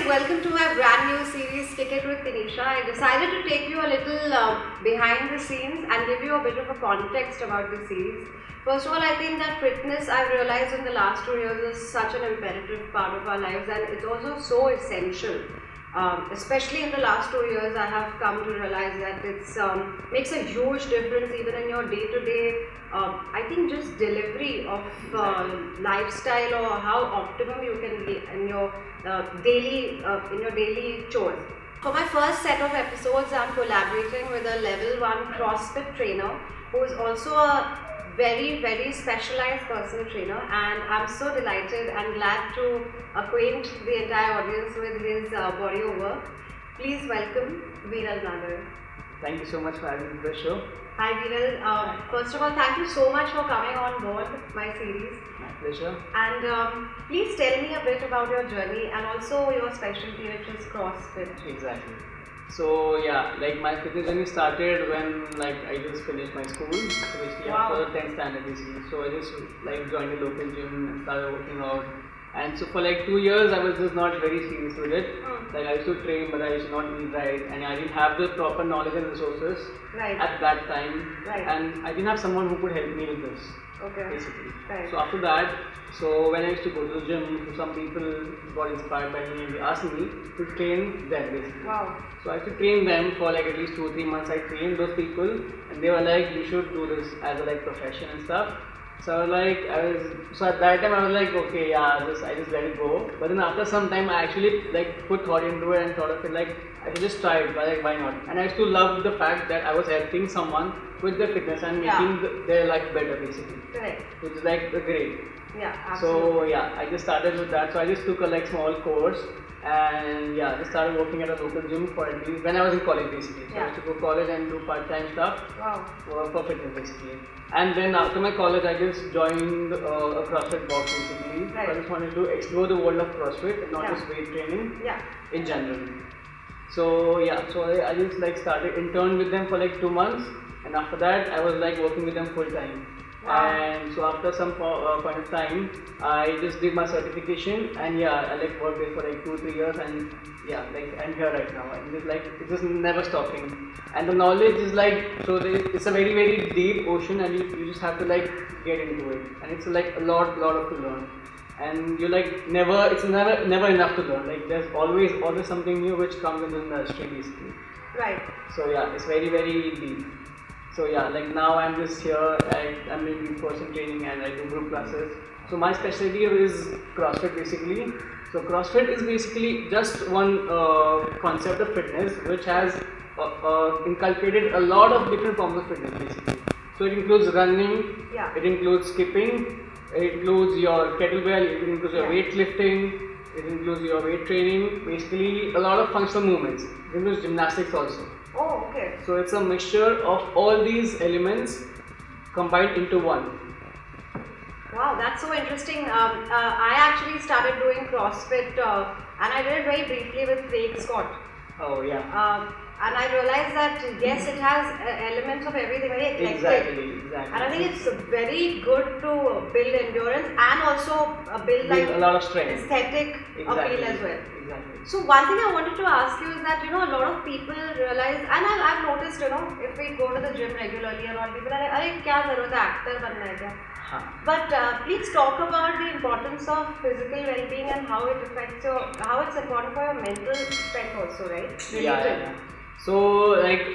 welcome to my brand new series Kick It with Tanisha. I decided to take you a little behind the scenes and give you a bit of a context about the series. First of all, I think that fitness, I've realized in the last 2 years, is such an imperative part of our lives, and it's also so essential. Especially in the last 2 years, I have come to realize that it's makes a huge difference even in your day-to-day. I think just delivery of lifestyle or how optimum you can be in your daily chores. For my first set of episodes, I'm collaborating with a level 1 CrossFit trainer who is also a very specialized personal trainer, and I'm so delighted and glad to acquaint the entire audience with his body of work. Please welcome Viral Nagar. Thank you so much for having me on the show. Hi Viral, first of all thank you so much for coming on board my series. My pleasure. And please tell me a bit about your journey and also your specialty, which is CrossFit. Exactly. So yeah, like my fitness journey started when I just finished my school, so basically after 10th standard basically. So I just joined a local gym and started working out. And so for 2 years I was just not very serious with it. I used to train, but I used to not eat right, and I didn't have the proper knowledge and resources at that time. And I didn't have someone who could help me with this. Basically. So after that, when I used to go to the gym, some people got inspired by me and they asked me to train them basically. So I used to train them for at least 2 or 3 months. I trained those people and they were like, you should do this as a profession and stuff. So so at that time I was like, okay, yeah, I just let it go. But then after some time I actually put thought into it and thought of it I should just try it, but why not? And I used to love the fact that I was helping someone with their fitness and making their life better basically. Correct. Which is great. Yeah, absolutely. So yeah, I just started with that. So I just took a small course and yeah, just started working at a local gym for at least when I was in college basically. So I used to go to college and do part-time stuff for fitness basically. And then after my college, I just joined a CrossFit box basically. So I just wanted to explore the world of CrossFit, not just weight training in general. So yeah, so I just started intern with them for 2 months, and after that I was working with them full time. And so after some point of time, I just did my certification, and yeah, I worked there for 2 or 3 years, and yeah, I'm here right now, and it's just never stopping. And the knowledge is it's a very deep ocean, and you just have to get into it, and it's a lot of to learn. And you it's never enough to learn. There's always something new which comes in the industry basically. Right. So yeah, it's very deep. So yeah, now I'm just here, I'm doing in-person training and I do group classes. So my specialty is CrossFit basically. So CrossFit is basically just one concept of fitness which has inculcated a lot of different forms of fitness basically. So it includes running, it includes skipping, it includes your kettlebell, it includes your weightlifting, it includes your weight training, basically a lot of functional movements. It includes gymnastics also. Oh, okay. So it's a mixture of all these elements combined into one. Wow, that's so interesting. I actually started doing CrossFit and I did it very briefly with Craig Scott. Oh yeah. And I realized that yes, it has elements of everything, very eclectic. Exactly. And I think it's very good to build endurance and also build a lot of strength, aesthetic appeal as well. Exactly. So one thing I wanted to ask you is that a lot of people realize, and I've noticed, if we go to the gym regularly, a lot of people are like, "Arey, kya zarurat hai, actor banna hai kya?" But please talk about the importance of physical well-being and how it affects how it's important for your mental strength also, right? Yeah. So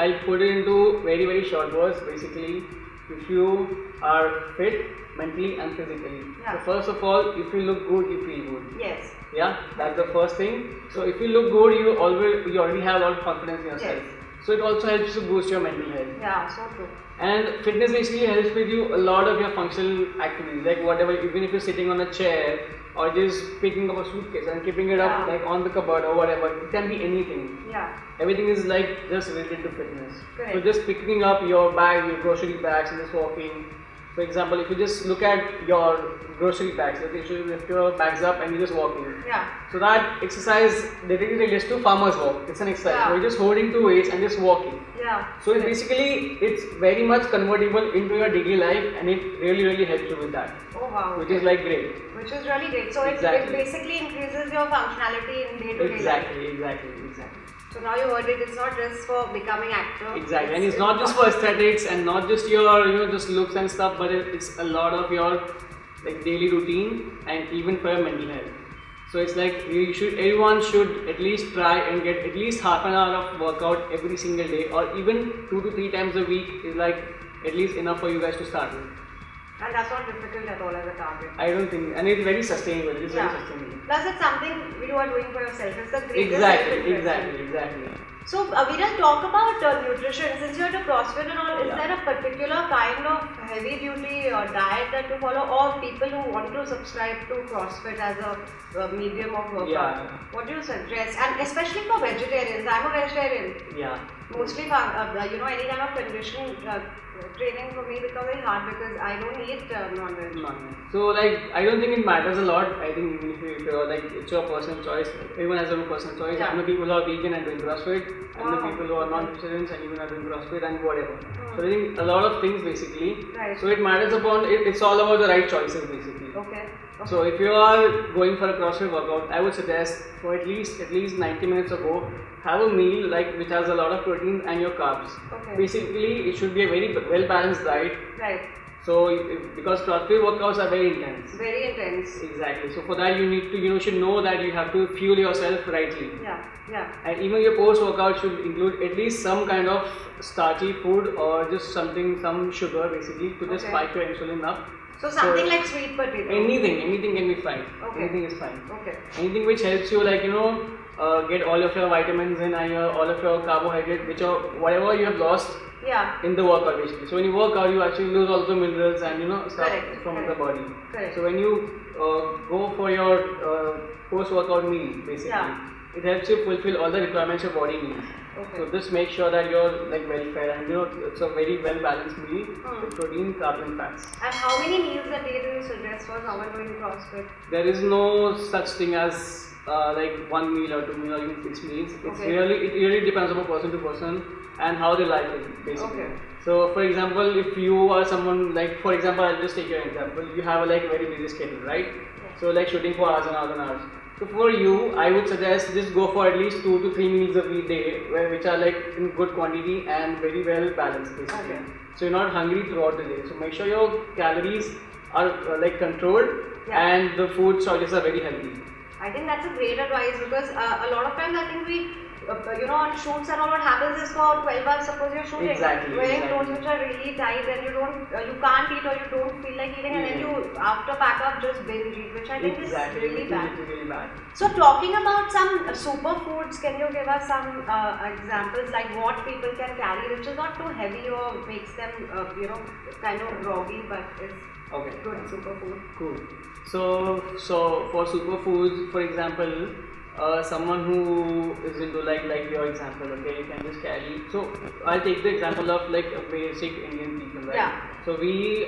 I'll put it into very short words. Basically, if you are fit mentally and physically, so first of all, if you look good, you feel good. Yes. Yeah, that's the first thing. So if you look good, you already have a lot of confidence in yourself. Yes. So it also helps to boost your mental health. Yeah, so true. And fitness basically helps with you a lot of your functional activities, whatever, even if you're sitting on a chair or just picking up a suitcase and keeping it up on the cupboard or whatever, it can be anything. Yeah. Everything is just related to fitness. Correct. So just picking up your bag, your grocery bags and just walking, For example, if you just look at your grocery bags, okay, so you lift your bags up and you just walk in. Yeah. So that exercise directly relates to farmer's walk. It's an exercise. Yeah. So you're just holding two weights and just walking. Yeah. So it's very much convertible into your daily life, and it really helps you with that. Oh wow. Which is like great. Which is really great. So it basically increases your functionality in day-to-day life. Exactly. So now you heard it. It's not just for becoming actor. Exactly, and it's not just for aesthetics and not just your just looks and stuff, but it's a lot of your like daily routine and even for your mental health. So it's like everyone should at least try and get at least half an hour of workout every single day, or even 2 to 3 times a week is like at least enough for you guys to start with. And that's not difficult at all as a target. I don't think, and it's very sustainable. It's very sustainable. Plus, it's something you are doing for yourself. It's the greatest Exactly. So, we don't talk about nutrition. Since you're into CrossFit and all, is there a particular kind of heavy duty diet that you follow, or people who want to subscribe to CrossFit as a medium of workout? Yeah. What do you suggest? And especially for vegetarians. I'm a vegetarian. Yeah. Mostly, any kind of conditioning training for me becomes very hard because I don't eat non-veg. So I don't think it matters a lot. I think if you're it's your personal choice. Everyone has their own personal choice. Yeah. I know people who are vegan and doing CrossFit, and the people who are non-vegetarians and even are doing CrossFit and whatever. So I think a lot of things basically. Right. So it matters upon it's all about the right choices basically. Okay. So if you are going for a CrossFit workout, I would suggest for at least 90 minutes ago, have a meal which has a lot of protein and your carbs. Okay. Basically, it should be a very well balanced diet. Right. So because CrossFit workouts are very intense. Very intense. Exactly. So for that you need to you should know that you have to fuel yourself rightly. Yeah. And even your post workout should include at least some kind of starchy food or just some sugar basically to just spike your insulin up. So something like sweet potato. Anything can be fine. Okay. Anything is fine. Okay. Anything which helps you get all of your vitamins in and all of your carbohydrate, whatever you have lost in the workout basically. So when you work out, you actually lose all the minerals and stuff from the body. Correct. So when you go for your post-workout meal basically, it helps you fulfill all the requirements your body needs. Okay. So just make sure that you're well fed and it's a very well balanced meal with protein, carbs and fats. And how many meals a day do you suggest for someone doing CrossFit? There is no such thing as one meal or 2 meals or even 6 meals. It really depends on person to person and how they like it basically. Okay. So for example, if you are someone for example, I'll just take your example. You have a very busy schedule, right? Yeah. So shooting for hours and hours and hours. So for you, I would suggest just go for at least 2 to 3 meals a day, which are in good quantity and very well balanced basically. Okay. So you're not hungry throughout the day. So make sure your calories are controlled and the food choices are very healthy. I think that's a great advice because a lot of times I think we on shoots and all, what happens is for 12 hours, suppose you're shooting, wearing clothes which are really tight, and you can't eat or you don't feel like eating, and then you after pack up just binge eat, which I think is really bad. So talking about some superfoods, can you give us some examples like what people can carry, which is not too heavy or makes them kind of groggy, but is good superfood? Cool. So for superfoods, for example, someone who is into like your example, okay, you can just carry. So I'll take the example of a basic Indian people, right? Yeah. So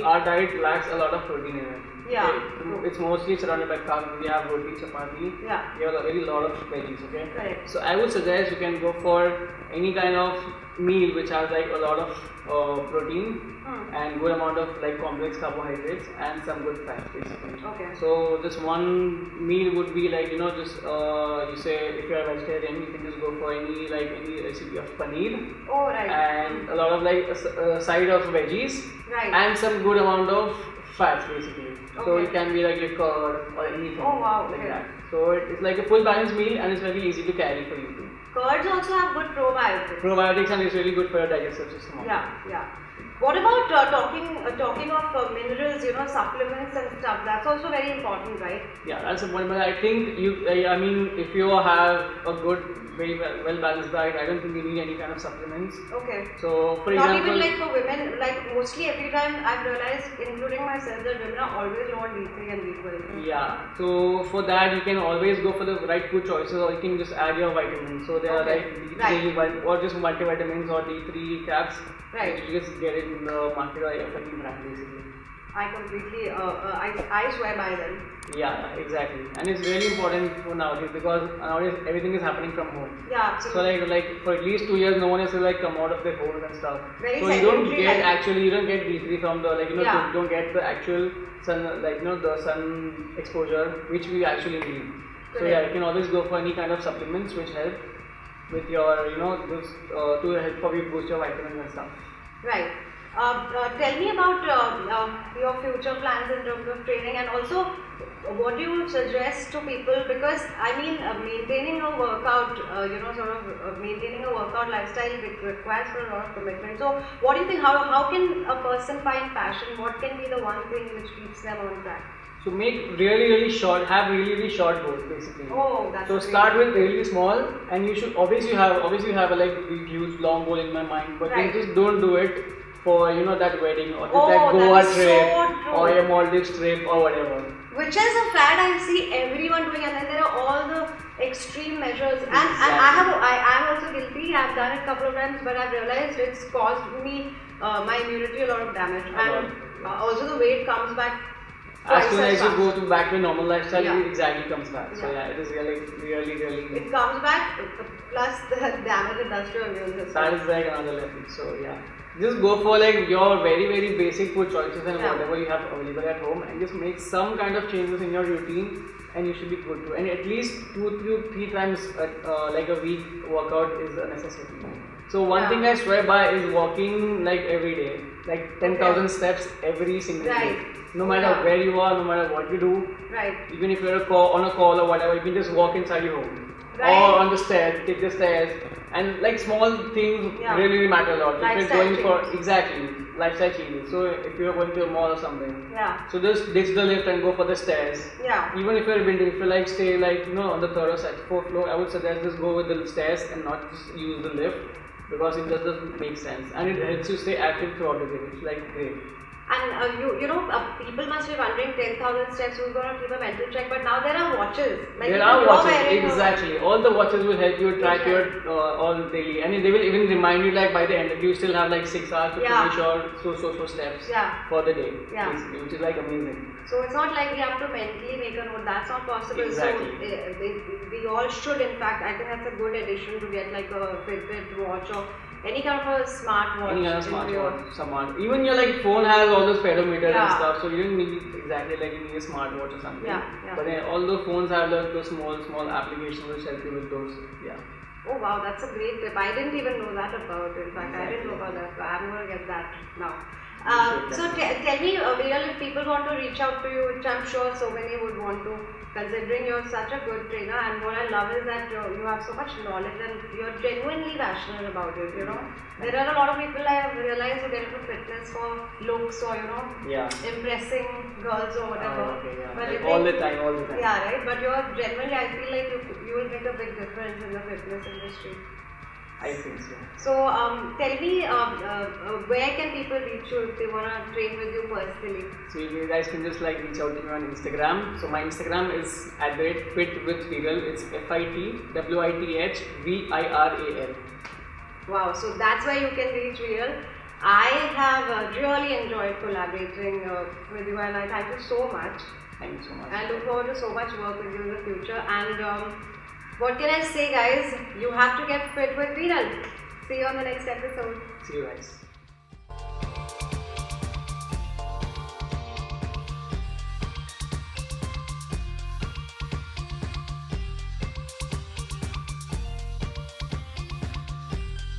our diet lacks a lot of protein in it. Yeah. Okay? It's mostly surrounded by carbs. We have roti, chapati. Yeah. We have a very lot of veggies. Okay. Correct. So I would suggest you can go for any kind of meal which has a lot of protein and good amount of complex carbohydrates and some good fats basically. Okay. So this one meal would be just you say if you are vegetarian, you can just go for any recipe of paneer. Oh right. And a lot of a side of veggies. Right. And some good amount of fats basically. Okay. So it can be your curd or anything like that. So it's like a full balanced meal and it's very easy to carry for you too. Curds also have good probiotics. Probiotics, and it's really good for your digestive system. Yeah. What about talking of minerals, supplements and stuff? That's also very important, right? Yeah, that's important. But I think if you have a good, very well balanced diet, I don't think you need any kind of supplements. Okay. So for not example, even for women, mostly every time I've realized, including myself, that women are always low on D3 and B12. Yeah. So for that, you can always go for the right food choices, or you can just add your vitamins. So there are D3 or just multivitamins or D3 caps. Right. You just get it in the market or any brand basically. I completely, I swear by them. Yeah, exactly. And it's really important for nowadays because nowadays everything is happening from home. Yeah, So absolutely. like for at least 2 years, no one has to like come out of their homes and stuff. Very So you don't sedentary get life. actually you don't get D3 from the like Yeah. you don't get the actual sun the sun exposure which we actually need. So yeah, you can always go for any kind of supplements which help with your this to help probably boost your vitamins and stuff. Right. Tell me about your future plans in terms of training, and also what do you suggest to people, because I mean maintaining a workout, maintaining a workout lifestyle requires for a lot of commitment. So what do you think, how can a person find passion? What can be the one thing which keeps them on track? So make really have really short goals basically. Oh, that's so great. start with really small, and you should obviously have a like big huge long goal in my mind, but Right. then just don't do it for that wedding or Oh, that Goa that is so trip true. or your Maldives trip or whatever. Which is a fad I see everyone doing, and then there are all the extreme measures. And I am also guilty. I've done it a couple of times, but I've realized it's caused me my immunity a lot of damage, and also the weight comes back. As soon twice as you fast. go to back to normal lifestyle, Yeah. it exactly comes back. So Yeah. yeah, it is really. It comes back plus the damage it does to your immune system. That is like another level. So yeah, just go for like your very basic food choices and Yeah. whatever you have available at home, and just make some kind of changes in your routine, and you should be good to. And at least 2 to 3 times like a week workout is a necessity. So one Yeah. thing I swear by is walking like every day, like 10,000 steps every single Right. day. No matter Yeah. where you are, no matter what you do, Right. even if you're on a call or whatever, you can just walk inside your home. Right. Or on the stairs, take the stairs, and like small things Yeah. really matter a lot. If you're Lifestyle going for changes. exactly lifestyle changes. So if you're going to a mall or something, Yeah. so just ditch the lift and go for the stairs. Yeah. Even if you're building, if you like stay like on the third or fourth floor, I would suggest just go with the stairs and not just use the lift, because it just doesn't make sense, and it helps you stay active throughout the day. It's like great. And people must be wondering 10,000 steps, who's going to keep a mental check? But now there are watches. Like There even are you're watches, wearing a- exactly. All the watches will help you track your all daily, and they will even remind you like by the end, you still have like 6 hours to Yeah. finish your so steps Yeah. for the day, Yeah. basically, which is like amazing. So it's not like we have to mentally make a note. That's not possible. Exactly. So we all should. In fact, I think that's a good addition to get like a Fitbit watch or any kind of a smart watch. Any kind of into your- smart. Even your like phone has all the speedometer and Yeah. stuff, so you don't need exactly like you need a smartwatch or something. Yeah. But all the phones have like those small applications which help you with those. Yeah. Oh wow, that's a great tip. I didn't even know that about it. In fact, I didn't know about that. So I'm going to get that now. So tell me, Viral, if people want to reach out to you, which I'm sure so many would want to, considering you're such a good trainer, and what I love is that you have so much knowledge and you're genuinely passionate about it, There are a lot of people I have realized who get into fitness for looks or, Yeah. impressing girls or whatever. Oh, okay, yeah. But Like if all they- the time. Yeah, right. But you're genuinely, I feel like you will make a big difference in the fitness industry. I think so. So tell me, where can people reach you if they want to train with you personally? So you guys can just like reach out to me on Instagram. So my Instagram is @fitwithviral. It's FITWITHVIRAL. Wow, so that's where you can reach Viral. I have really enjoyed collaborating with you, and I thank you so much. Thank you so much. I look forward to so much work with you in the future. And what can I say, guys? You have to get fit with Viral. See you on the next episode. See you guys.